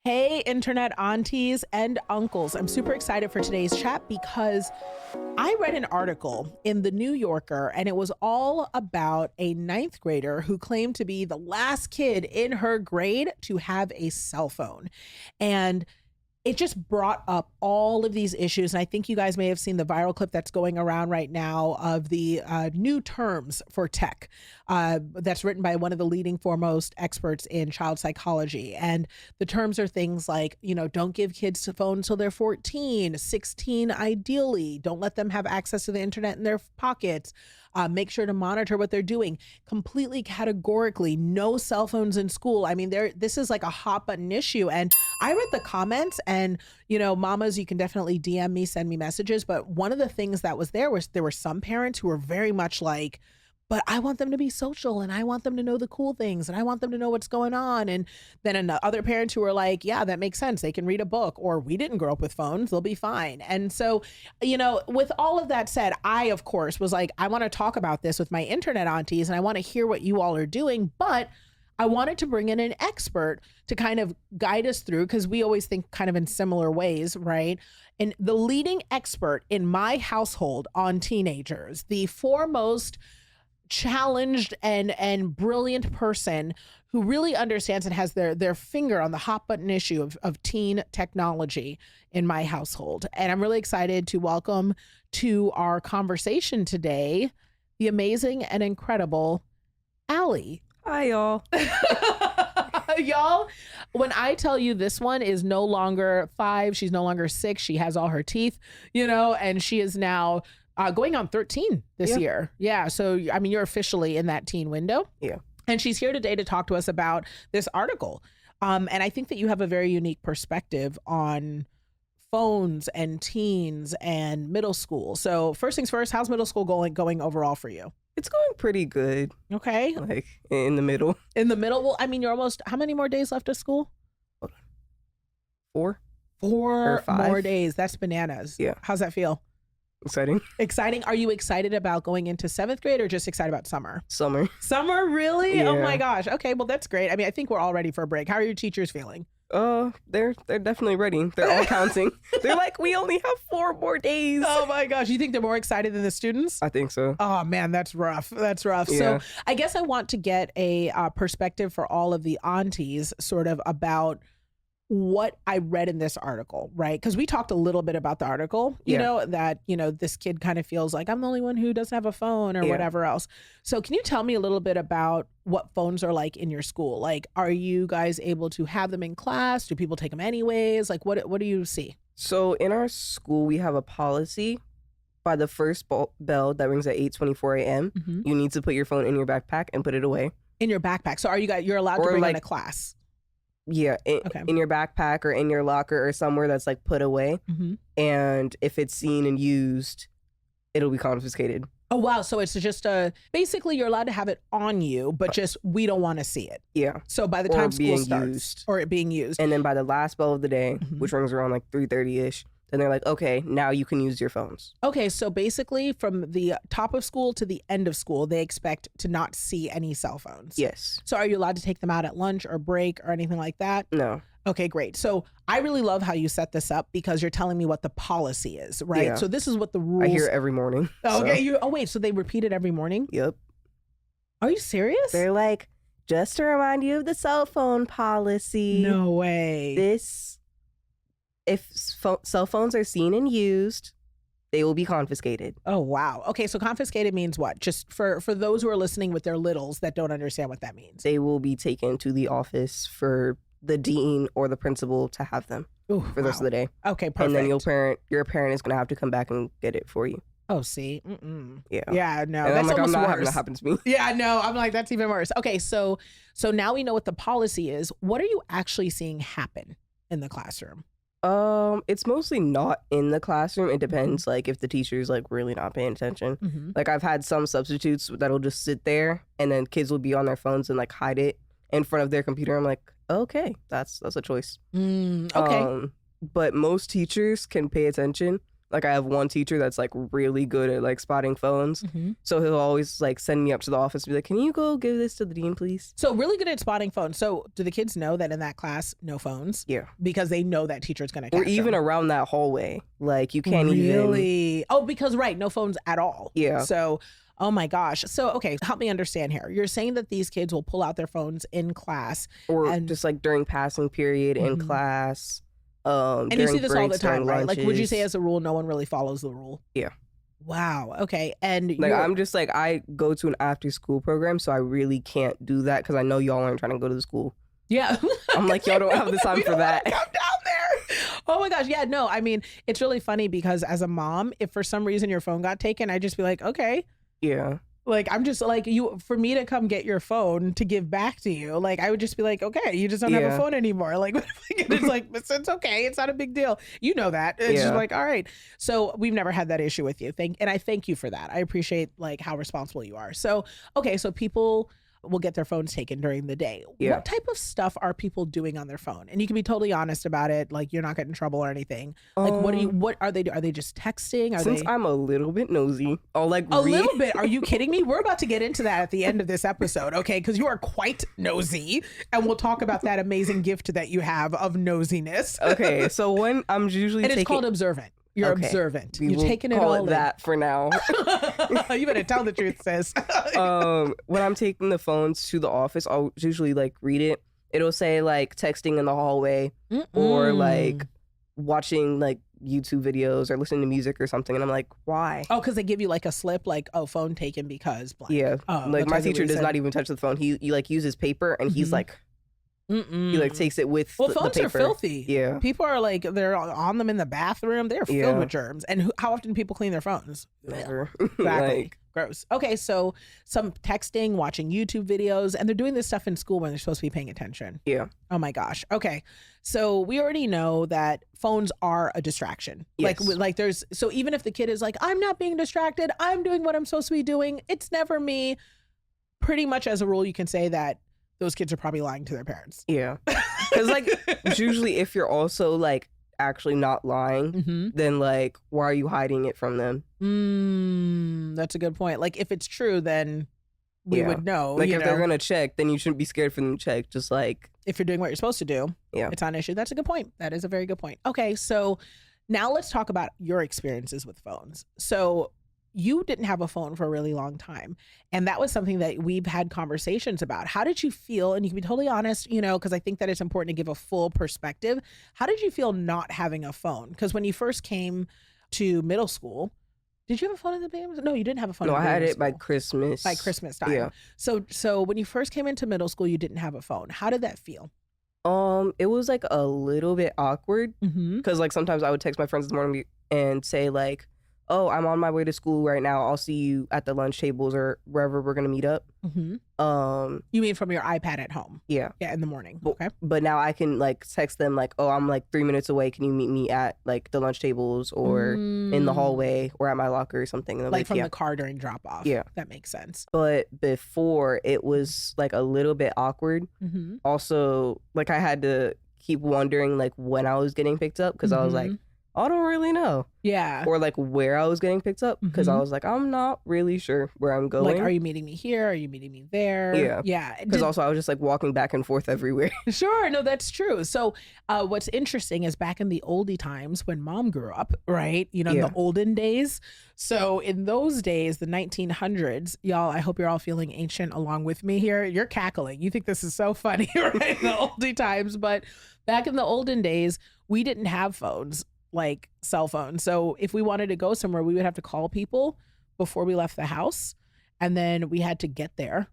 Hey, internet aunties and uncles. I'm super excited for today's chat because I read an article in the New Yorker and it was all about a ninth grader who claimed to be the last kid in her grade to have a cell phone. And it just brought up all of these issues. And I think you guys may have seen the viral clip that's going around right now of the new terms for tech that's written by one of the leading foremost experts in child psychology. And the terms are things like, don't give kids to phones till they're 14, 16 ideally. Don't let them have access to the internet in their pockets. Make sure to monitor what they're doing. Completely categorically, no cell phones in school. I mean, this is like a hot button issue. And I read the comments and, mamas, you can definitely DM me, send me messages. But one of the things that was there were some parents who were very much like, but I want them to be social and I want them to know the cool things and I want them to know what's going on. And then other parents who were like, yeah, that makes sense. They can read a book, or we didn't grow up with phones. They'll be fine. And so, with all of that said, I, of course, was like, I want to talk about this with my internet aunties and I want to hear what you all are doing. But I wanted to bring in an expert to kind of guide us through, because we always think kind of in similar ways, right? And the leading expert in my household on teenagers, the foremost challenged and brilliant person who really understands and has their finger on the hot button issue of teen technology in my household. And I'm really excited to welcome to our conversation today the amazing and incredible Allie. Hi, y'all. Y'all, when I tell you this one is no longer 5, she's no longer 6, she has all her teeth, and she is now going on 13 this year. Yeah. So, I mean, you're officially in that teen window. Yeah. And she's here today to talk to us about this article. And I think that you have a very unique perspective on phones and teens and middle school. So first things first, how's middle school going overall for you? It's going pretty good. Okay. Like in the middle. In the middle? Well, I mean, you're almost, how many more days left of school? Hold on. 4? 4 or 5 more days. That's bananas. Yeah. How's that feel? Exciting. Exciting. Are you excited about going into 7th grade or just excited about summer? Summer. Summer, really? Yeah. Oh my gosh. Okay, well, that's great. I mean, I think we're all ready for a break. How are your teachers feeling? They're definitely ready. They're all counting. They're like, we only have 4 more days. Oh my gosh. You think they're more excited than the students? I think so. Oh man, that's rough. That's rough. Yeah. So I guess I want to get a perspective for all of the aunties sort of about what I read in this article, right? Because we talked a little bit about the article, that, this kid kind of feels like I'm the only one who doesn't have a phone or whatever else. So can you tell me a little bit about what phones are like in your school? Like, are you guys able to have them in class? Do people take them anyways? Like, what do you see? So in our school, we have a policy. By the first bell that rings at 8:24 a.m., you need to put your phone in your backpack and put it away. In your backpack. So you're allowed to bring it to class? Yeah, in your backpack or in your locker or somewhere that's like put away. And if it's seen and used, it'll be confiscated. Oh, wow. So it's just basically you're allowed to have it on you, but just we don't want to see it. Yeah. So by the time school starts, or it being used. And then by the last bell of the day, which rings around like 3:30-ish, then they're like, okay, now you can use your phones. Okay, so basically from the top of school to the end of school, they expect to not see any cell phones. Yes. So are you allowed to take them out at lunch or break or anything like that? No. Okay, great. So I really love how you set this up because you're telling me what the policy is, right? Yeah. So this is what the rules. I hear it every morning. Okay. Wait, so they repeat it every morning? Yep. Are you serious? They're like, just to remind you of the cell phone policy. No way. If cell phones are seen and used, they will be confiscated. Oh, wow. Okay, so confiscated means what? Just for those who are listening with their littles that don't understand what that means. They will be taken to the office for the dean or the principal to have them for the rest of the day. Okay, perfect. And then your parent is going to have to come back and get it for you. Oh, see? Mm-mm. Yeah. Yeah, no. And that's I'm almost not worse. having that happen to me. Yeah, no. I'm like, that's even worse. Okay, so now we know what the policy is. What are you actually seeing happen in the classroom? It's mostly not in the classroom. It depends, like, if the teacher's like really not paying attention. Like, I've had some substitutes that'll just sit there and then kids will be on their phones and like hide it in front of their computer. I'm like, okay, that's a choice. Okay. But most teachers can pay attention Like I have one teacher that's like really good at like spotting phones. So he'll always like send me up to the office and be like, can you go give this to the dean, please? So really good at spotting phones. So do the kids know that in that class, no phones? Yeah. Because they know that teacher's going to catch Or even them. around that hallway. Like you can't even. Really? Oh, because right. No phones at all. Yeah. So, oh my gosh. So, okay. Help me understand here. You're saying that these kids will pull out their phones in class. Or just like during passing period in class. And you see this all the time, right? Lunches. Like, would you say as a rule, no one really follows the rule? Yeah. Wow. Okay. And like I'm just like, I go to an after school program, so I really can't do that because I know y'all aren't trying to go to the school. Yeah. I'm like, y'all don't have the time for that. Come down there. Oh my gosh. Yeah. No, I mean, it's really funny because as a mom, if for some reason your phone got taken, I'd just be like, okay. Yeah. Like, I'm just like, for me to come get your phone to give back to you, like, I would just be like, okay, you just don't have a phone anymore. Like, it's like, it's okay. It's not a big deal. You know that. It's just like, all right. So we've never had that issue with you. And I thank you for that. I appreciate like how responsible you are. So, okay. So people will get their phones taken during the day. Yeah. What type of stuff are people doing on their phone? And you can be totally honest about it. Like you're not getting in trouble or anything. Like what are they doing? Are they just texting? Since I'm a little bit nosy, I'll like a little bit. Are you kidding me? We're about to get into that at the end of this episode. Okay. Because you are quite nosy and we'll talk about that amazing gift that you have of nosiness. Okay. So when I'm usually it's called observant. You're observant. You're taking it all in. That for now. You better tell the truth, sis. When I'm taking the phones to the office, I'll usually like read it. It'll say like texting in the hallway or like watching like YouTube videos or listening to music or something. And I'm like, why? Oh, because they give you like a slip, like, oh, phone taken because blank. Yeah. Oh, like my teacher does not even touch the phone. He like uses paper and he's like, he like takes it with the paper. Phones are filthy. Yeah. People are like, they're on them in the bathroom. They're filled with germs. And how often do people clean their phones? Never. Exactly. Like, gross. Okay. So some texting, watching YouTube videos, and they're doing this stuff in school when they're supposed to be paying attention. Yeah. Oh my gosh. Okay. So we already know that phones are a distraction. Yes. Like there's, so even if the kid is like, I'm not being distracted, I'm doing what I'm supposed to be doing, it's never me. Pretty much as a rule, you can say that those kids are probably lying to their parents. Yeah. Because like usually if you're also like actually not lying, then like why are you hiding it from them? That's a good point. Like if it's true, then we would know. Like if they're gonna check, then you shouldn't be scared for them to check. Just like if you're doing what you're supposed to do, it's not an issue. That's a good point. That is a very good point. Okay, so now let's talk about your experiences with phones. So you didn't have a phone for a really long time. And that was something that we've had conversations about. How did you feel? And you can be totally honest, because I think that it's important to give a full perspective. How did you feel not having a phone? Because when you first came to middle school, did you have a phone at the beginning? No, you didn't have a phone. No, I had it by Christmas. By Christmas time. Yeah. So when you first came into middle school, you didn't have a phone. How did that feel? It was like a little bit awkward because like sometimes I would text my friends in the morning and say like, oh, I'm on my way to school right now. I'll see you at the lunch tables or wherever we're going to meet up. You mean from your iPad at home? Yeah. Yeah, in the morning. Okay. But now I can like text them like, oh, I'm like 3 minutes away. Can you meet me at like the lunch tables or in the hallway or at my locker or something? And like from the car during drop off. Yeah. That makes sense. But before it was like a little bit awkward. Also, like I had to keep wondering like when I was getting picked up because I was like, I don't really know. Yeah. Or like where I was getting picked up because I was like, I'm not really sure where I'm going. Like, are you meeting me here? Are you meeting me there? Yeah. Yeah. Because also I was just like walking back and forth everywhere. Sure. No, that's true. So what's interesting is back in the oldie times when mom grew up, right? In the olden days. So in those days, the 1900s, y'all, I hope you're all feeling ancient along with me here. You're cackling. You think this is so funny, right? The oldie times. But back in the olden days, we didn't have phones. Like cell phones. So if we wanted to go somewhere, we would have to call people before we left the house. And then we had to get there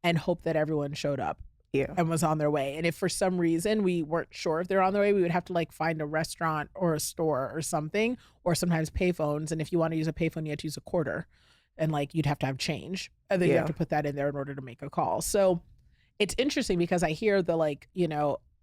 and hope that everyone showed up and was on their way. And if for some reason we weren't sure if they're on their way, we would have to like find a restaurant or a store or something, or sometimes payphones. And if you want to use a payphone, you have to use a quarter and like you'd have to have change. And then you have to put that in there in order to make a call. So it's interesting because I hear the like,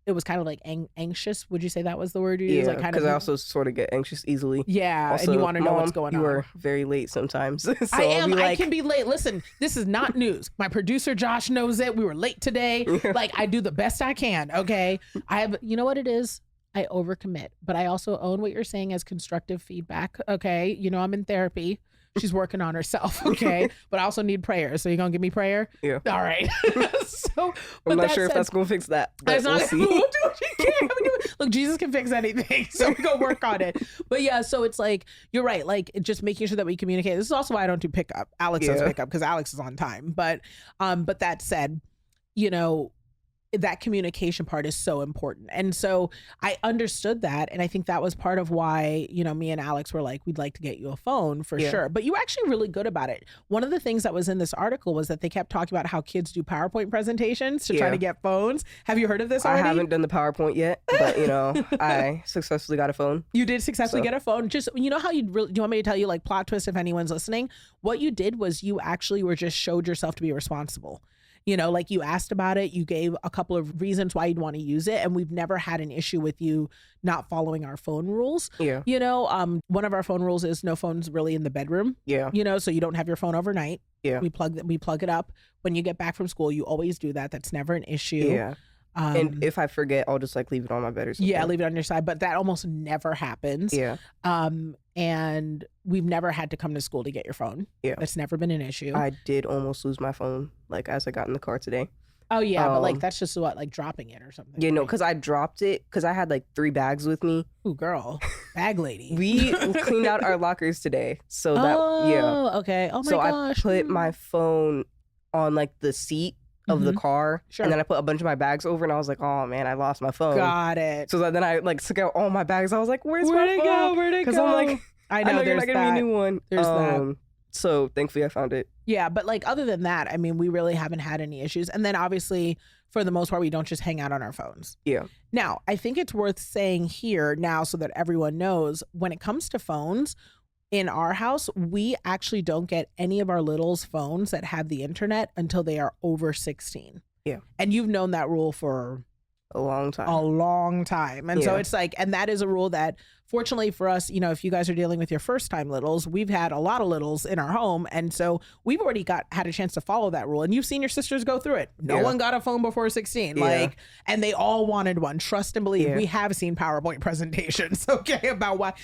it was kind of like anxious. Would you say that was the word you used? Like because I also sort of get anxious easily. Yeah, also, and you want to know what's going on. You are very late sometimes. So I am. I can be late. Listen, this is not news. My producer Josh knows it. We were late today. Like I do the best I can. Okay, you know what it is? I overcommit, but I also own what you're saying as constructive feedback. Okay. You know, I'm in therapy. She's working on herself. Okay. But I also need prayer. So you're going to give me prayer? Yeah. All right. So, I'm not sure if that's going to fix that. But we'll see. We'll do what you can. Look, Jesus can fix anything. So we go work on it. But yeah, so it's like, you're right. Like just making sure that we communicate. This is also why I don't do pickup. Alex does pickup because Alex is on time. But that said, you know, that communication part is so important. And so I understood that. And I think that was part of why, you know, me and Alex were like, we'd like to get you a phone for sure. But you were actually really good about it. One of the things that was in this article was that they kept talking about how kids do PowerPoint presentations to try to get phones. Have you heard of this already? I haven't done the PowerPoint yet, but you know, I successfully got a phone. You did successfully get a phone. Just, you know how do you want me to tell you, like, plot twist if anyone's listening? What you did was you actually were just showed yourself to be responsible. You know, like you asked about it, you gave a couple of reasons why you'd want to use it. And we've never had an issue with you not following our phone rules. Yeah. You know, one of our phone rules is no phones really in the bedroom. Yeah. You know, so you don't have your phone overnight. Yeah. We plug it up when you get back from school. You always do that. That's never an issue. Yeah. And if I forget, I'll just like leave it on my bed or something. Yeah, leave it on your side. But that almost never happens. Yeah. And we've never had to come to school to get your phone. Yeah. That's never been an issue. I did almost lose my phone, like as I got in the car today. Oh yeah, but like that's just what, like dropping it or something. Yeah, no, because I dropped it because I had like 3 bags with me. Ooh, girl, bag lady. We cleaned out our lockers today, so that okay. Oh my so gosh. I put my phone on like the seat of the car, and then I put a bunch of my bags over, and I was like, oh man, I lost my phone. Got it. So then I like took out all my bags. I was like, where'd it go? Where'd it go? Because I'm like, I know you're not getting me a new one. There's that. So thankfully I found it. Yeah, but like other than that, I mean, we really haven't had any issues. And then obviously, for the most part, we don't just hang out on our phones. Yeah. Now, I think it's worth saying here now so that everyone knows when it comes to phones, in our house, we actually don't get any of our littles phones that have the internet until they are over 16. Yeah. And you've known that rule for a long time. And so it's like, and that is a rule that fortunately for us, you know, if you guys are dealing with your first time littles, we've had a lot of littles in our home. And so we've already had a chance to follow that rule. And you've seen your sisters go through it. No one got a phone before 16. Like, and they all wanted one. Trust and believe. We have seen PowerPoint presentations, okay, about why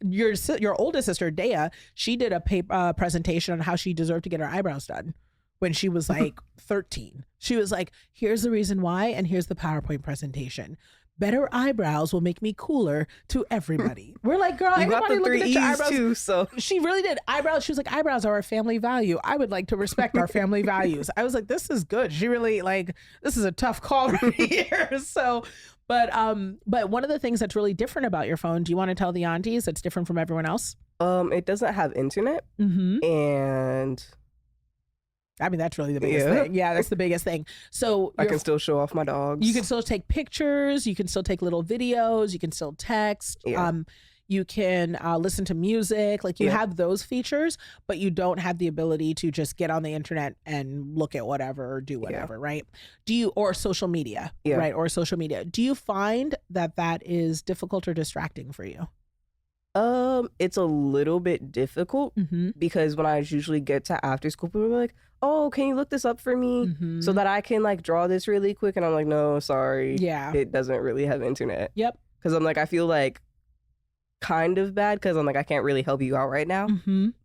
your oldest sister, Dea, she did a paper presentation on how she deserved to get her eyebrows done. When she was like 13, she was like, here's the reason why, and here's the PowerPoint presentation. Better eyebrows will make me cooler to everybody. We're like, girl, you got the 3 E's eyebrows too, so. She really did. Eyebrows, she was like, eyebrows are a family value. I would like to respect our family values. I was like, this is good. She really, like, this is a tough call right here. So, but one of the things that's really different about your phone, do you want to tell the aunties that's different from everyone else? It doesn't have internet. And I mean, that's really the biggest thing. Yeah, that's the biggest thing. So I can still show off my dogs. You can still take pictures. You can still take little videos. You can still text. You can listen to music. Like you have those features, but you don't have the ability to just get on the internet and look at whatever or do whatever, right? Or social media, right? Or social media. Do you find that is difficult or distracting for you? It's a little bit difficult because when I usually get to after school, people are like, oh, can you look this up for me so that I can like draw this really quick? And I'm like, no, sorry. Yeah. It doesn't really have internet. Yep. Because I'm like, I feel like kind of bad because I'm like, I can't really help you out right now.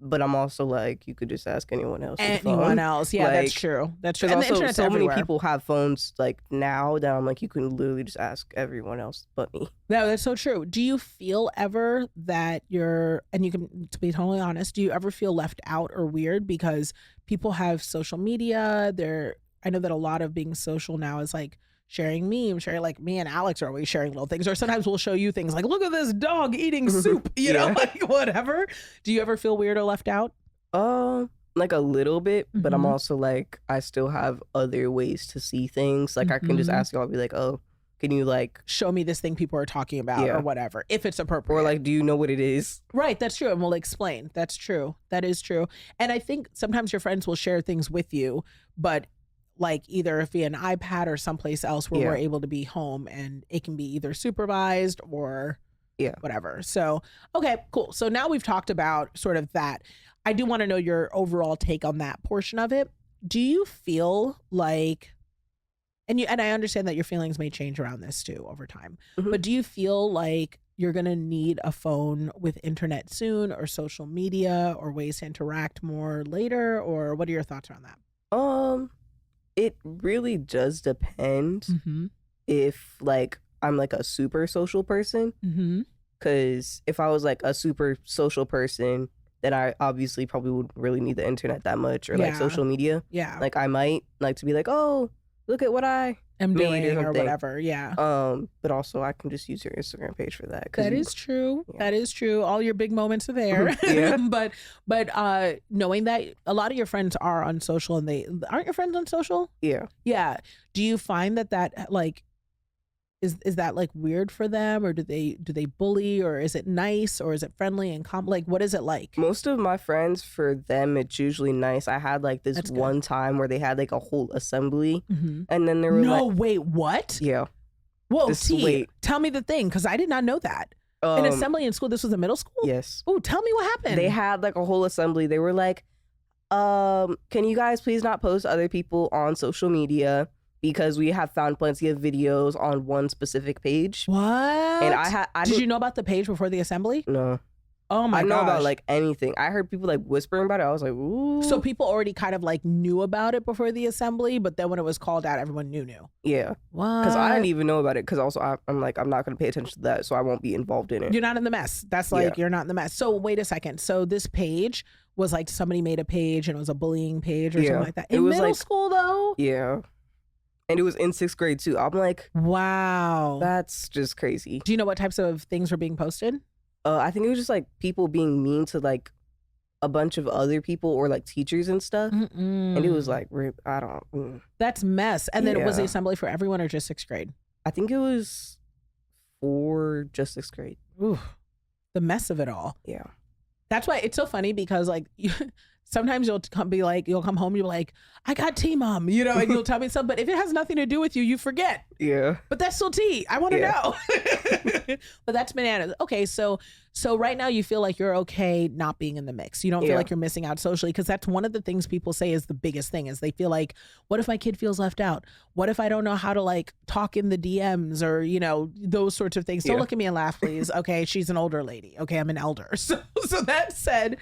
But I'm also like, you could just ask anyone else. Anyone else. Yeah, like, that's true. That's true. And also, so many people have phones like now that I'm like, you can literally just ask everyone else but me. No, that's so true. Do you feel ever that and you can, to be totally honest, do you ever feel left out or weird because people have social media? I know that a lot of being social now is like sharing memes, like me and Alex are always sharing little things, or sometimes we'll show you things like, look at this dog eating soup, you know, like whatever. Do you ever feel weird or left out? Like a little bit, but I'm also like, I still have other ways to see things. Like I can just ask you, I'll be like, oh, can you like show me this thing people are talking about or whatever, if it's appropriate. Or like, do you know what it is? Right, that's true. And we'll explain. That's true. That is true. And I think sometimes your friends will share things with you, but like either via an iPad or someplace else where we're able to be home and it can be either supervised or whatever. So, okay, cool. So now we've talked about sort of that. I do want to know your overall take on that portion of it. Do you feel like, And I understand that your feelings may change around this too over time. Mhm. But do you feel like you're going to need a phone with internet soon, or social media, or ways to interact more later? Or what are your thoughts around that? It really does depend Mm-hmm. if like I'm like a super social person. Mm-hmm. Because if I was like a super social person, then I obviously probably would really need the internet that much, or like Yeah. social media. Yeah. Like I might like to be like, oh, look at what I I'm made doing or something. whatever. Yeah. But also I can just use your Instagram page for that. That is true. Yeah. That is true. All your big moments are there. Yeah. but knowing that a lot of your friends are on social, and they aren't your friends on social? Yeah. Yeah. Do you find that like is that like weird for them, or do they bully, or is it nice, or is it friendly and like what is it like? Most of my friends, for them, it's usually nice. I had like this That's good. one time where they had like a whole assembly, Mhm. and then there were No, like, wait, what? yeah, Whoa, This- T, wait. tell me the thing, because I did not know that. An assembly in school. This was a middle school? Yes, Oh, tell me what happened. they had like a whole assembly. They were like, can you guys please not post other people on social media, because we have found plenty of videos on one specific page. What? And I Did you know about the page before the assembly? No. Oh my I know about gosh. like anything. I heard people like whispering about it. I was like, ooh. So people already kind of like knew about it before the assembly, but then when it was called out, everyone knew. Yeah. What? Because I didn't even know about it. Because also I'm like, I'm not going to pay attention to that, so I won't be involved in it. You're not in the mess. That's like, you're not in the mess. So wait a second. So this page was like somebody made a page and it was a bullying page or something like that. It In was middle like- school though? Yeah. And it was in 6th grade too. I'm like, Wow. that's just crazy. Do you know what types of things were being posted? I think it was just like people being mean to like a bunch of other people or like teachers and stuff. And it was like, I don't. That's mess. And then was the Yeah. assembly for everyone or just 6th grade? I think it was for just 6th grade. Ooh, the mess of it all. Yeah. That's why it's so funny, because like sometimes you'll come home, you're like, I got tea, mom, you know, and you'll tell me something, but if it has nothing to do with you, you forget. Yeah. But that's still tea. I want to Yeah. know. But that's bananas. Okay, so right now you feel like you're okay not being in the mix. You don't feel Yeah. like you're missing out socially, because that's one of the things people say is the biggest thing, is they feel like, what if my kid feels left out? What if I don't know how to like talk in the DMs, or, you know, those sorts of things. Don't Yeah. look at me and laugh, please. Okay, she's an older lady. Okay, I'm an elder. So that said,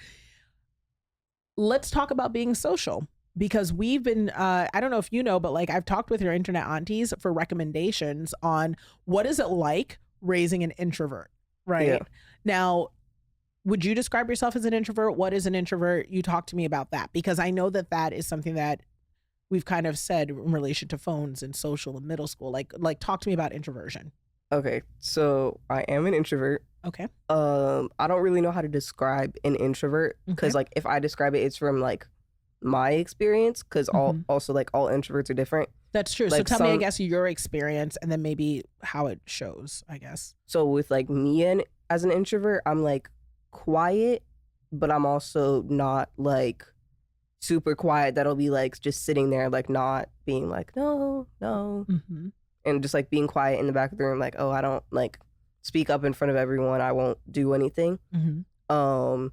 let's talk about being social, because we've been I don't know if you know, but like I've talked with your internet aunties for recommendations on what is it like raising an introvert, right? Yeah. Now, would you describe yourself as an introvert? What is an introvert? You talk to me about that, because I know that that is something that we've kind of said in relation to phones and social in middle school. Like talk to me about introversion. Okay. So I am an introvert. Okay. I don't really know how to describe an introvert, because Okay. like if I describe it, it's from like my experience, because Mhm. also like all introverts are different. That's true. So Like tell me, I some- guess, your experience, and then maybe how it shows, I guess. So with like me and as an introvert, I'm like quiet, but I'm also not like super quiet that'll be like just sitting there like not being like no, Mm-hmm. and just like being quiet in the back of the room, like, oh, I don't like speak up in front of everyone, I won't do anything. Mm-hmm.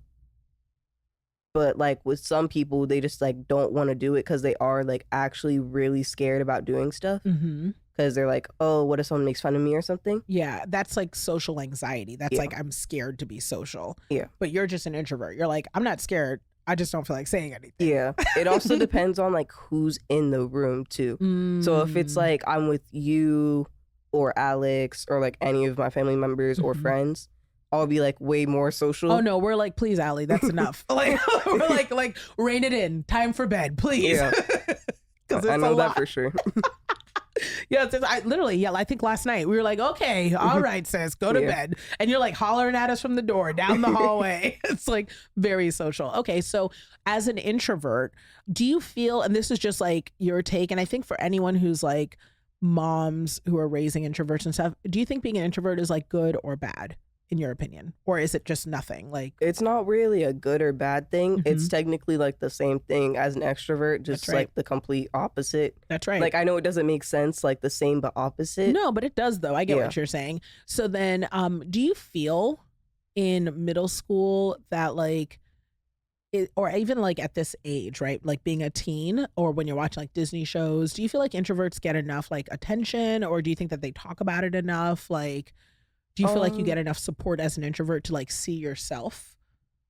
But like with some people, they just like don't want to do it because they are like actually really scared about doing stuff, Mm-hmm. because they're like, oh, what if someone makes fun of me or something? Yeah, that's like social anxiety. That's Yeah. like, I'm scared to be social. Yeah. But you're just an introvert. You're like, I'm not scared. I just don't feel like saying anything. Yeah. It also depends on like who's in the room too. So if it's Mm. like I'm with you or Alex or like any of my family members or Mhm. friends, I'll be like way more social. Oh no, we're like, please, Allie, that's enough. Like we're like, rein it in. Time for bed, please. Yeah. Because I know that for sure. Yeah, I literally, yeah, I think last night we were like, okay, all right, sis, go to Yeah. bed. And you're like hollering at us from the door, down the hallway. It's like very social. Okay, so as an introvert, do you feel, and this is just like your take, and I think for anyone who's like moms who are raising introverts and stuff, do you think being an introvert is like good or bad in your opinion? Or is it just nothing? Like, It's not really a good or bad thing. It's Mhm. technically like the same thing as an extrovert, just That's right. like the complete opposite. that's right. Like I know it doesn't make sense, like the same but opposite. No, but it does though. I get Yeah. what you're saying. So then, do you feel in middle school that like or even like at this age, right? Like being a teen or when you're watching like Disney shows, do you feel like introverts get enough like attention, or do you think that they talk about it enough? Like, do you feel like you get enough support as an introvert to like see yourself?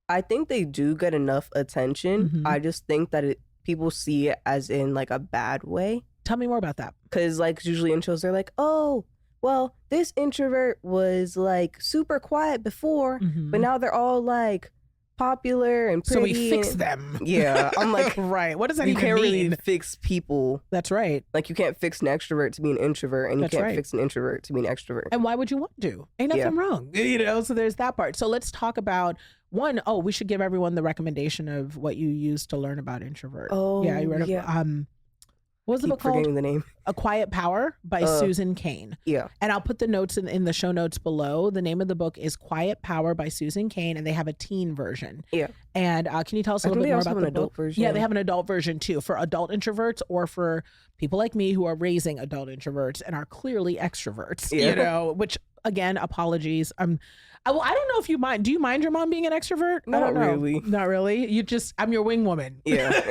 I think they do get enough attention. Mhm. I just think that people see it as in like a bad way. Tell me more about that. Because like usually in shows they're like, oh, well, this introvert was like super quiet before, but now they're all like popular and pretty. So we fix them. Yeah. I'm like, right. What does that you even can't mean? really fix people. That's right. Like you can't fix an extrovert to be an introvert, and you That's can't right. fix an introvert to be an extrovert. And why would you want to? Ain't nothing wrong. You know, so there's that part. So let's talk about one. Oh, we should give everyone the recommendation of what you use to learn about introvert. Oh, yeah. You read what was the book called? Forgetting the name. A Quiet Power by Susan Cain. Yeah. And I'll put the notes in the show notes below. The name of the book is Quiet Power by Susan Cain, and they have a teen version. Yeah. And can you tell us a little bit more about the adult book? version. Yeah, they have an adult version too for adult introverts, or for people like me who are raising adult introverts and are clearly extroverts. Yeah. You know, which again, apologies. I don't know if you mind. Do you mind your mom being an extrovert? I don't know. Really. Not really. I'm your wing woman. Yeah.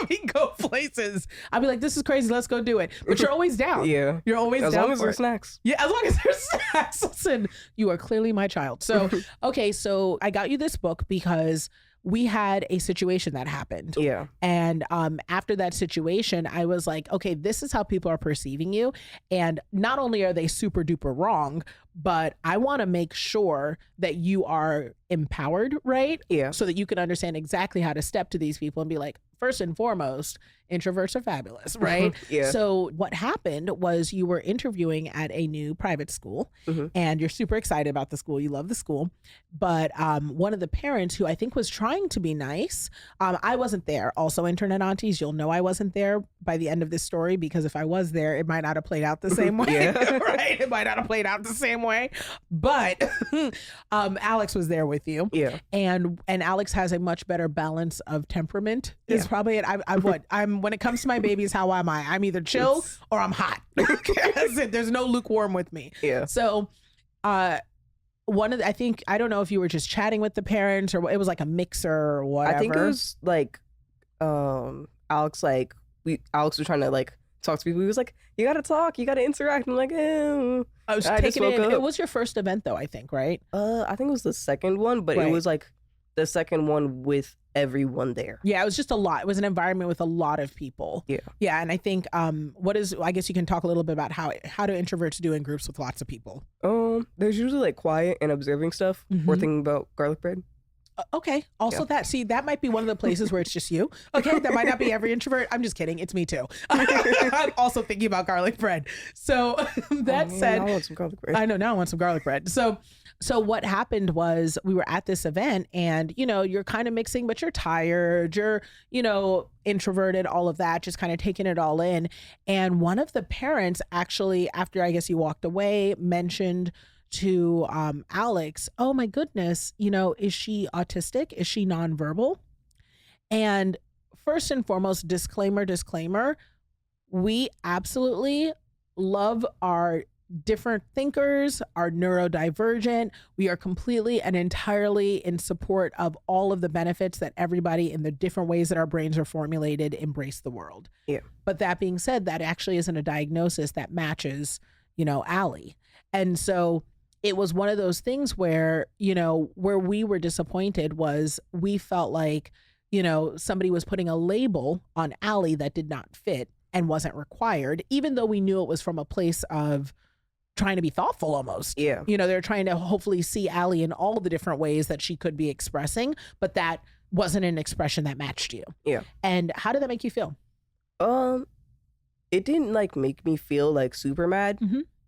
We go places. I'll be like, this is crazy. Let's go do it. But you're always down. Yeah. You're always as down. long as there's snacks. Yeah, as long as there's snacks. Listen, you are clearly my child. So, okay, so I got you this book because we had a situation that happened. Yeah. And after that situation, I was like, okay, this is how people are perceiving you. And not only are they super duper wrong, but I want to make sure that you are empowered, right? Yeah. So that you can understand exactly how to step to these people and be like, first and foremost, introverts are fabulous, right? Yeah. So what happened was you were interviewing at a new private school and you're super excited about the school. You love the school. But one of the parents who I think was trying to be nice, I wasn't there. Also, internet aunties, you'll know I wasn't there by the end of this story, because if I was there, it might not have played out the same way, right? It might not have played out the same way. But Alex was there with you. Yeah. And Alex has a much better balance of temperament is probably it. I'm when it comes to my babies, how am I? I'm either chill or I'm hot. That's it. There's no lukewarm with me. Yeah. So I don't know if you were just chatting with the parents or it was like a mixer or whatever. I think it was like Alex was trying to like talk to people. He was like, you gotta talk, you gotta interact. I'm like, I was taking it in. It was your first event though, I think, right? I think it was the second one, but Right. it was like the second one with everyone there. Yeah, it was just a lot. It was an environment with a lot of people. Yeah. Yeah, and I think I guess you can talk a little bit about how do introverts do in groups with lots of people. There's usually like quiet and observing stuff. We're thinking about garlic bread. Okay. Also, that might be one of the places where it's just you. Okay, that might not be every introvert. I'm just kidding. It's me too. I'm also thinking about garlic bread. So that said, I want some garlic bread. I know now I want some garlic bread. So what happened was we were at this event and, you're kind of mixing, but you're tired, you're, introverted, all of that, just kind of taking it all in. And one of the parents actually, after I guess you walked away, mentioned to Alex, oh my goodness, is she autistic? Is she nonverbal? And first and foremost, disclaimer, we absolutely love our different thinkers, are neurodivergent. We are completely and entirely in support of all of the benefits that everybody in the different ways that our brains are formulated embrace the world. Yeah. But that being said, that actually isn't a diagnosis that matches, Allie. And so it was one of those things where, where we were disappointed was we felt like, somebody was putting a label on Allie that did not fit and wasn't required, even though we knew it was from a place of trying to be thoughtful almost. Yeah. They're trying to hopefully see Allie in all the different ways that she could be expressing, but that wasn't an expression that matched you. Yeah. And how did that make you feel? It didn't like make me feel like super mad,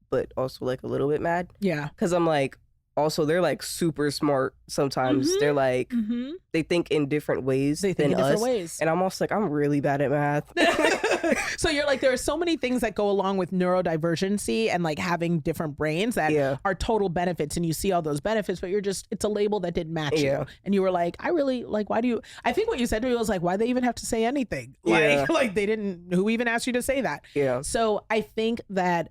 but also like a little bit mad. Yeah. Because I'm like, also they're like super smart sometimes. They're like, they think in different ways than us. And I'm also like, I'm really bad at math. So you're like, there are so many things that go along with neurodivergency and like having different brains that are total benefits, and you see all those benefits, but it's a label that didn't match you. And you were like, I think what you said to me was like, why they even have to say anything? Like they didn't, who even asked you to say that? Yeah. So I think that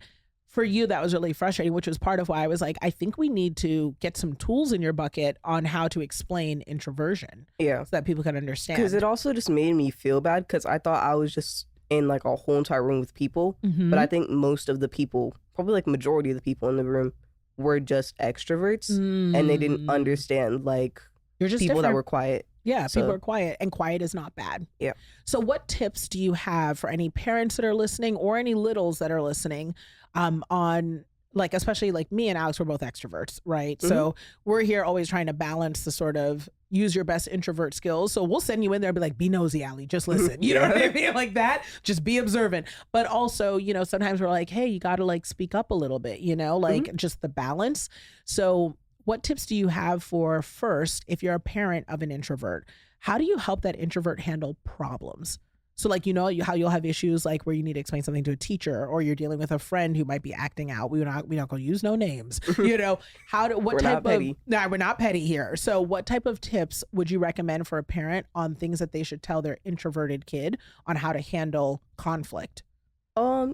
for you, that was really frustrating, which was part of why I was like, I think we need to get some tools in your bucket on how to explain introversion. Yeah. So that people can understand. Because it also just made me feel bad because I thought I was just in like a whole entire room with people. But I think most of the people, probably like majority of the people in the room, were just extroverts and they didn't understand like You're just people different. that were quiet. Yeah, people are quiet, and quiet is not bad. Yeah. So what tips do you have for any parents that are listening or any littles that are listening on, like, especially like me and Alex, we're both extroverts, right? So we're here always trying to balance the sort of use your best introvert skills. So we'll send you in there and be like, be nosy, Allie, just listen. You know what I mean? Like that, just be observant. But also, you know, sometimes we're like, hey, you got to like speak up a little bit, you know, like just the balance. So what tips do you have for, first, if you're a parent of an introvert, how do you help that introvert handle problems? So like, you know, how you'll have issues like where you need to explain something to a teacher, or you're dealing with a friend who might be acting out. We're not going to use no names, you know, we're not petty here. So what type of tips would you recommend for a parent on things that they should tell their introverted kid on how to handle conflict?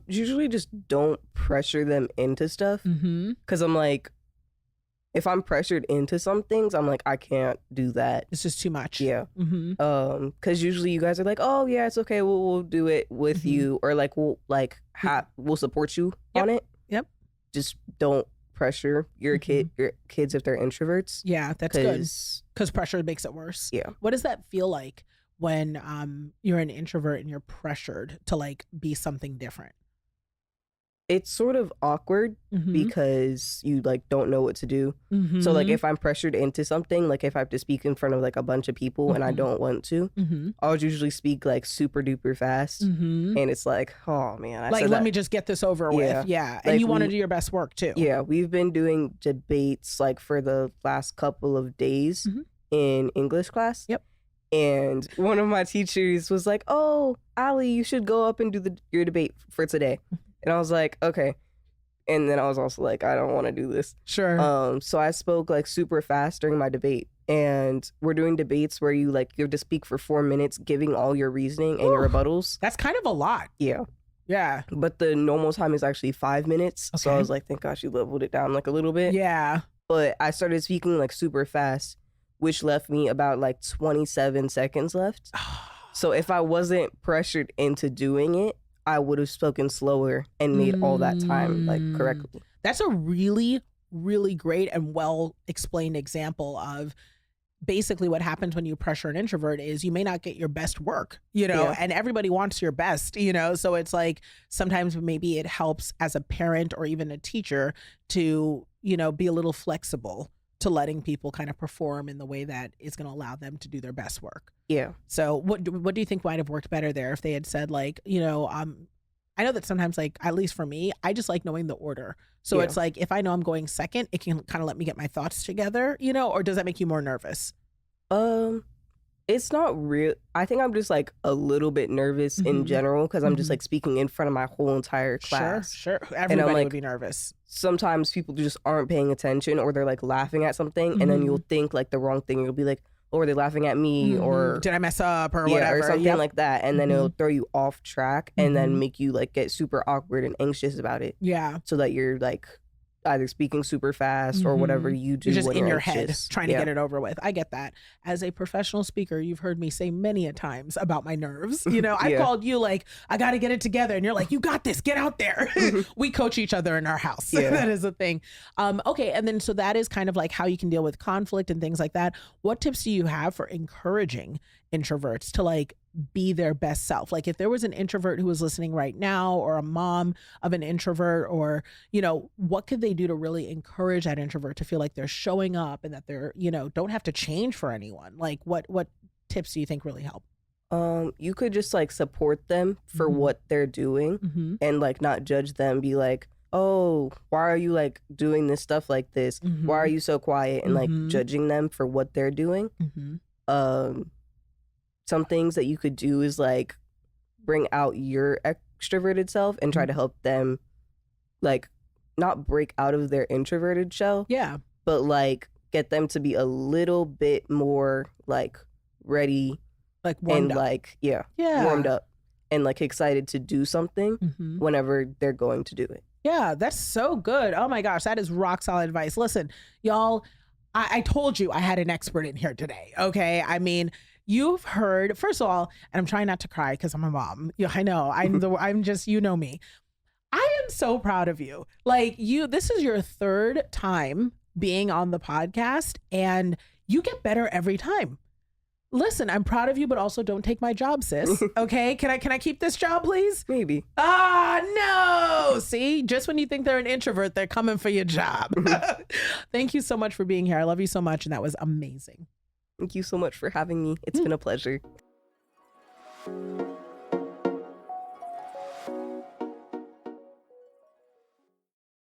Usually just don't pressure them into stuff. Cause I'm like, if I'm pressured into some things, I'm like, I can't do that. It's just too much. Yeah. Because usually you guys are like, oh yeah, it's okay. We'll do it with you, or like we'll support you on it. Yep. Just don't pressure your kids if they're introverts. Yeah, that's good. Because pressure makes it worse. Yeah. What does that feel like when you're an introvert and you're pressured to like be something different? It's sort of awkward because you like don't know what to do. So like if I'm pressured into something, like if I have to speak in front of like a bunch of people and I don't want to, I'll usually speak like super duper fast. And it's like, oh man, let me just get this over with. Yeah. And like, you want to do your best work too. Yeah. We've been doing debates like for the last couple of days in English class. Yep. And one of my teachers was like, oh, Allie, you should go up and do your debate for today. And I was like, okay. And then I was also like, I don't want to do this. Sure. So I spoke like super fast during my debate. And we're doing debates where you have to speak for 4 minutes, giving all your reasoning and your rebuttals. That's kind of a lot. Yeah. Yeah. But the normal time is actually 5 minutes. Okay. So I was like, thank God she leveled it down like a little bit. Yeah. But I started speaking like super fast, which left me about like 27 seconds left. So if I wasn't pressured into doing it, I would have spoken slower and made all that time like correctly. That's a really, really great and well explained example of basically what happens when you pressure an introvert is you may not get your best work, you know, and everybody wants your best, you know, so it's like sometimes maybe it helps as a parent or even a teacher to, you know, be a little flexible to letting people kind of perform in the way that is going to allow them to do their best work. Yeah. So what do you think might have worked better there if they had said like, you know, I know that sometimes like, at least for me, I just like knowing the order. So it's like, if I know I'm going second, it can kind of let me get my thoughts together, you know, or does that make you more nervous? It's not real. I think I'm just like a little bit nervous in general because I'm just like speaking in front of my whole entire class. Sure. Everybody would be nervous. Sometimes people just aren't paying attention or they're like laughing at something and then you'll think like the wrong thing. You'll be like, oh, are they laughing at me or did I mess up or whatever? Or something like that. And then it'll throw you off track and then make you like get super awkward and anxious about it. Yeah. So that you're like either speaking super fast or whatever you do. You're just in your anxious. head trying to get it over with. I get that. As a professional speaker, you've heard me say many a times about my nerves. You know, I called you like, I got to get it together. And you're like, you got this, get out there. We coach each other in our house. That is a thing. Okay. And then, so that is kind of like how you can deal with conflict and things like that. What tips do you have for encouraging introverts to like be their best self? Like if there was an introvert who was listening right now, or a mom of an introvert, or, you know, what could they do to really encourage that introvert to feel like they're showing up and that they're, you know, don't have to change for anyone? Like what tips do you think really help? You could just like support them for what they're doing and like not judge them, be like, oh, why are you like doing this stuff like this? Why are you so quiet? And like judging them for what they're doing. Some things that you could do is like bring out your extroverted self and try to help them like not break out of their introverted shell. Yeah. But like get them to be a little bit more like ready, like warmed and up. like warmed up and like excited to do something whenever they're going to do it. Yeah, that's so good. Oh my gosh, that is rock solid advice. Listen, y'all, I told you I had an expert in here today. Okay. I mean, you've heard, first of all, and I'm trying not to cry because I'm a mom. Yeah, I know. I'm just, you know me. I am so proud of you. Like this is your third time being on the podcast and you get better every time. Listen, I'm proud of you, but also don't take my job, sis. Okay. Can I keep this job, please? Maybe. No. See, just when you think they're an introvert, they're coming for your job. Thank you so much for being here. I love you so much. And that was amazing. Thank you so much for having me. It's been a pleasure.